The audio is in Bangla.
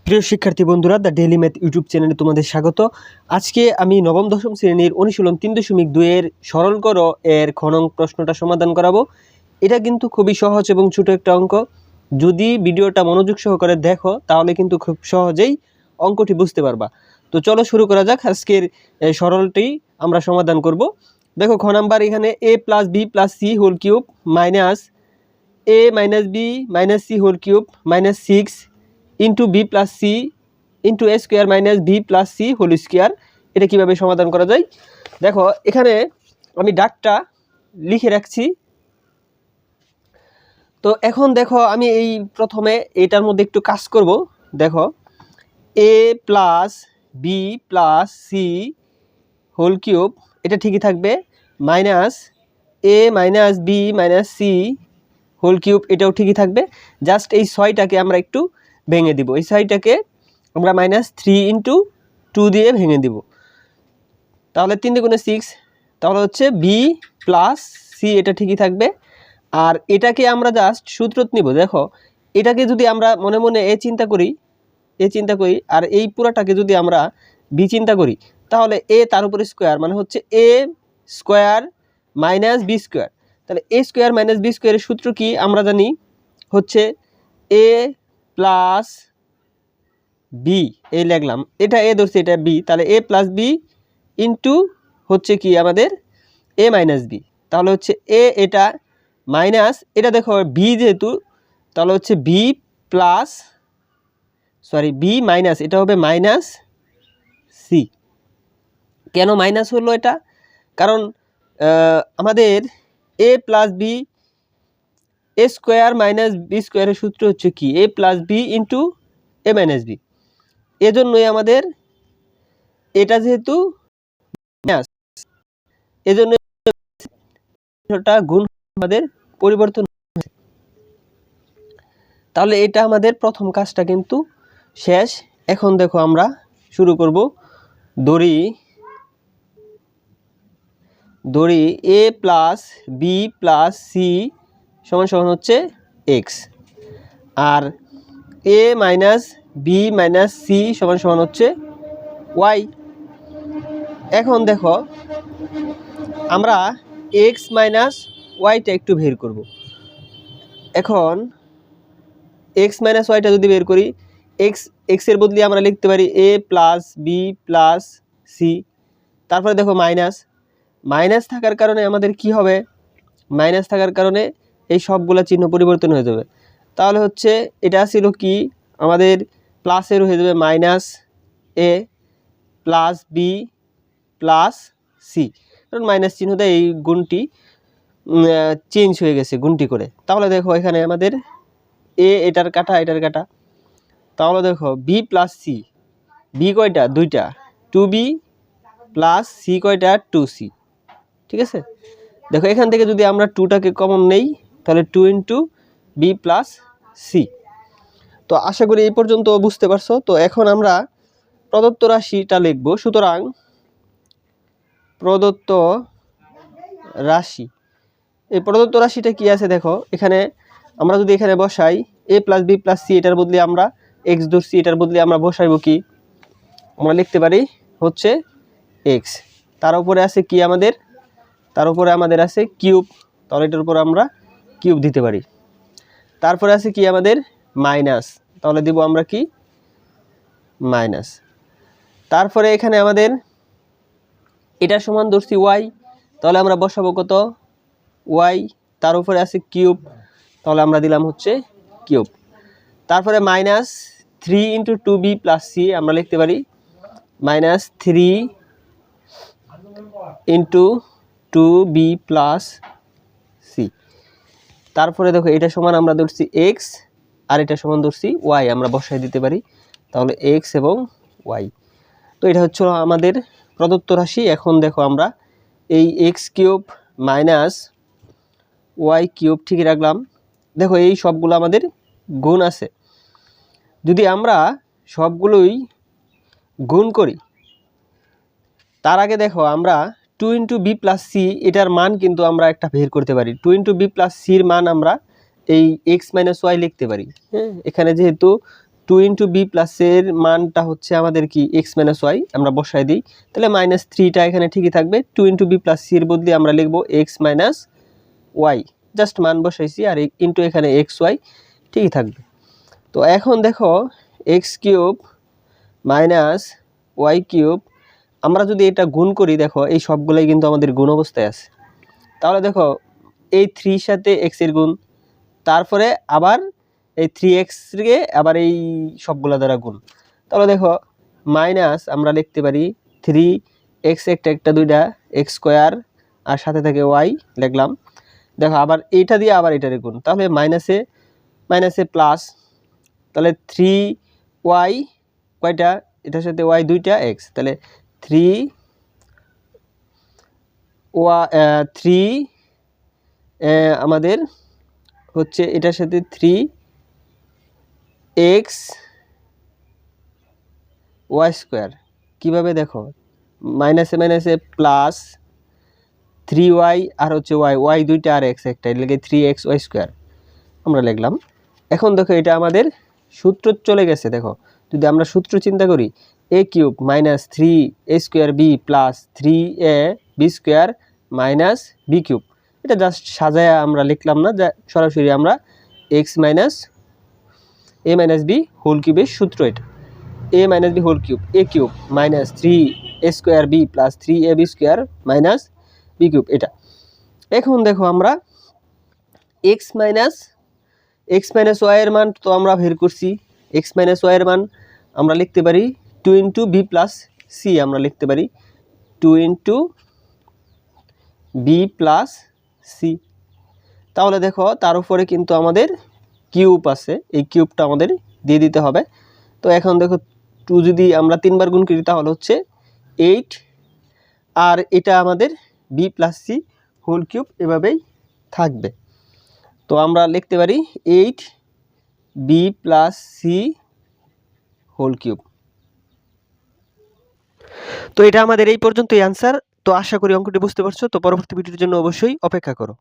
প্রিয় শিক্ষার্থী বন্ধুরা, দ্য ডেইলি ম্যাথ ইউটিউব চ্যানেলে তোমাদের স্বাগত। আজকে আমি নবম দশম শ্রেণীর অনুশীলন 3.2 এর সরল করো এর খ নং প্রশ্নটা সমাধান করাবো। এটা কিন্তু খুবই সহজ এবং ছোট একটা অঙ্ক। যদি ভিডিওটা মনোযোগ সহকারে দেখো তাহলে কিন্তু খুব সহজেই অঙ্কটি বুঝতে পারবা। তো চলো শুরু করা যাক। আজকের সরলটি আমরা সমাধান করব। দেখো খ নাম্বার, এখানে a plus B plus C whole cube minus a minus B minus C whole cube minus 6 into B plus C into A square minus B plus C whole square. এটা কীভাবে সমাধান করা যায় দেখো, এখানে আমি ডাকটা লিখে রাখছি। তো এখন দেখো আমি এই প্রথমে এটার মধ্যে একটু কাজ করব। দেখো A plus B plus C whole cube এটা ঠিকই থাকবে, minus A minus B minus C whole cube এটাও ঠিকই থাকবে। জাস্ট এই 6টাকে আমরা একটু ভেঙে দিব। এই 6টাকে আমরা -3 × 2 দিয়ে ভেঙে দিব। তাহলে 3 × 6, তাহলে হচ্ছে বি প্লাস সি এটা ঠিকই থাকবে। আর এটাকে আমরা জাস্ট সূত্রত নিব। দেখো এটাকে যদি আমরা মনে মনে এ চিন্তা করি আর এই পুরাটাকে যদি আমরা বি চিন্তা করি, তাহলে এ তার উপরে স্কোয়ার মানে হচ্ছে এ স্কোয়ার মাইনাস বি স্কোয়ার। তাহলে এ স্কোয়ার মাইনাস বি স্কোয়ারের সূত্র কি আমরা জানি, হচ্ছে এ প্লাস বি, এই লিখলাম, এটা এ ধরছি এটা বি, তাহলে এ প্লাস বি ইন্টু হচ্ছে কি আমাদের এ মাইনাস বি। তাহলে হচ্ছে এ এটা মাইনাস এটা, দেখো বি যেহেতু, তাহলে হচ্ছে বি প্লাস বি মাইনাস এটা হবে মাইনাস সি। কেন মাইনাস হলো এটা? কারণ আমাদের এ plus B A square minus B স্কোয়ারের সূত্র হচ্ছে কি এ প্লাস বি ইন্টু এ মাইনাস বি। এজন্যই আমাদের এটা যেহেতু মাইনাস, এজন্য গুণ আমাদের পরিবর্তন। তাহলে এটা আমাদের প্রথম কাজটা কিন্তু শেষ। এখন দেখো আমরা শুরু করব। ধরি এ প্লাস বি প্লাস সি সমান সমান হচ্ছে এক্স, আর এ মাইনাস বি মাইনাস সি সমান সমান হচ্ছে ওয়াই। এখন দেখো আমরা এক্স মাইনাস ওয়াইটা একটু বের করব। এখন এক্স মাইনাস ওয়াইটা যদি বের করি, এক্সের বদলে আমরা লিখতে পারি এ প্লাস বি প্লাস সি। তারপরে দেখো মাইনাস থাকার কারণে আমাদের কি হবে, মাইনাস থাকার কারণে এই সবগুলা চিহ্ন পরিবর্তন হয়ে যাবে। তাহলে হচ্ছে এটা ছিল কি আমাদের প্লাসের হয়ে যাবে মাইনাস এ প্লাস বি প্লাস সি, কারণ মাইনাস চিহ্নতে এই গুণটি চেঞ্জ হয়ে গেছে গুণটি করে। তাহলে দেখো এখানে আমাদের এ এটার কাটা এটার কাটা, তাহলে দেখো বি প্লাস সি, বি কয়টা দুইটা 2b প্লাস সি কয়টা 2c। ঠিক আছে, দেখো এখান থেকে যদি আমরা 2টাকে কমন নেই তাহলে 2 × বি প্লাস সি। তো আশা করি এই পর্যন্ত বুঝতে পারছো। তো এখন আমরা প্রদত্ত রাশিটা লিখব। সুতরাং প্রদত্ত রাশি, এই প্রদত্ত রাশিটা কি আছে দেখো, এখানে আমরা যদি এখানে বসাই এ প্লাস বি প্লাস সি, এটার বদলে আমরা এক্স ধরছি, এটার বদলে আমরা বসাইব কি, আমরা লিখতে পারি হচ্ছে এক্স। তার উপরে আছে কি আমাদের, তার উপরে আমাদের আছে কিউব, তাহলে এটার উপর আমরা কিউব দিতে পারি। তারপরে আছে কি আমাদের মাইনাস, তাহলে দিব আমরা কি মাইনাস। তারপরে এখানে আমাদের এটা সমান ধরছি ওয়াই, তাহলে আমরা বসাবো কত ওয়াই। তার উপরে আছে কিউব, তাহলে আমরা দিলাম হচ্ছে কিউব। তারপরে -3 × 2b প্লাস সি, আমরা লিখতে পারি -3 × 2b প্লাস সি। তারপরে দেখো এটা সমান আমরা ধরছি এক্স আর এটা সমান ধরছি ওয়াই, আমরা বসাই দিতে পারি, তাহলে এক্স এবং ওয়াই। তো এটা হচ্ছে আমাদের প্রদত্ত রাশি। এখন দেখো আমরা এই x cube minus y cube ঠিকই রাখলাম। দেখো এই সবগুলো আমাদের গুণ আছে, যদি আমরা সবগুলোই গুণ করি তার আগে দেখো আমরা 2 × বি প্লাস সি এটার মান কিন্তু আমরা একটা বের করতে পারি। 2 × বি প্লাস সির মান আমরা এই এক্স মাইনাস ওয়াই লিখতে পারি। হ্যাঁ, এখানে যেহেতু টু ইন্টু বি প্লাসের মানটা হচ্ছে আমাদের কি এক্স মাইনাস ওয়াই, আমরা বসাই দিই, তাহলে মাইনাস থ্রিটা এখানে ঠিকই থাকবে। টু ইন্টু বি প্লাস সির বদলে আমরা লিখবো এক্স মাইনাস ওয়াই, জাস্ট মান বসাইছি, আর ইন্টু এখানে এক্স ওয়াই ঠিকই থাকবে। তো এখন দেখো x cube minus y cube, আমরা যদি এটা গুণ করি, দেখো এই সবগুলোই কিন্তু আমাদের গুণ অবস্থায় আছে। তাহলে দেখো এই থ্রির সাথে এক্সের গুণ, তারপরে আবার এই থ্রি এক্সকে আবার এই সবগুলো দ্বারা গুণ। তাহলে দেখো মাইনাস আমরা লিখতে পারি থ্রি এক্স, একটা দুইটা এক্স স্কোয়ার, আর সাথে থাকে ওয়াই লিখলাম। দেখো আবার এইটা দিয়ে আবার এটারে গুণ, তাহলে মাইনাসে মাইনাসে প্লাস, তাহলে থ্রি ওয়াই কয়টা, এটার সাথে ওয়াই দুইটা এক্স, তাহলে থ্রি থ্রি আমাদের হচ্ছে এটার সাথে থ্রি এক্স ওয়াই স্কোয়ার। কীভাবে দেখো, মাইনাসে মাইনাসে প্লাস থ্রি ওয়াই আর হচ্ছে ওয়াই, ওয়াই দুইটা আর এক্স একটা, এর লেগে থ্রি এক্স ওয়াই স্কোয়ার আমরা লিখলাম। এখন দেখো এটা আমাদের সূত্র চলে গেছে। দেখো যদি আমরা সূত্র চিন্তা করি, A cube minus three A square B plus three A B square minus B cube, এটা জাস্ট সাজায় আমরা লিখলাম না, যা সরাসরি আমরা X minus A minus B whole কিউবের সূত্র এটা। A minus B whole cube, A cube minus three A square B plus three A B square minus B cube এটা। এখন দেখো আমরা এক্স মাইনাস ওয়াই এর মান তো আমরা বের করছি। এক্স মাইনাস ওয়াই এর মান আমরা লিখতে পারি two into B plus C, আমরা লিখতে পারি two into B plus C. তাহলে দেখো তার উপরে কিন্তু আমাদের কিউব আছে, এই কিউবটা আমাদের দিয়ে দিতে হবে। তো এখন দেখো টু যদি আমরা তিনবার গুণ করি তাহলে হচ্ছে এইট, আর এটা আমাদের B plus C whole cube এভাবেই থাকবে। তো আমরা লিখতে পারি eight B plus C whole cube. তো এটা আমাদের এই পর্যন্তই অ্যান্সার। তো আশা করি অঙ্কটি বুঝতে পারছো। তো পরবর্তী ভিডিওর জন্য অবশ্যই অপেক্ষা করো।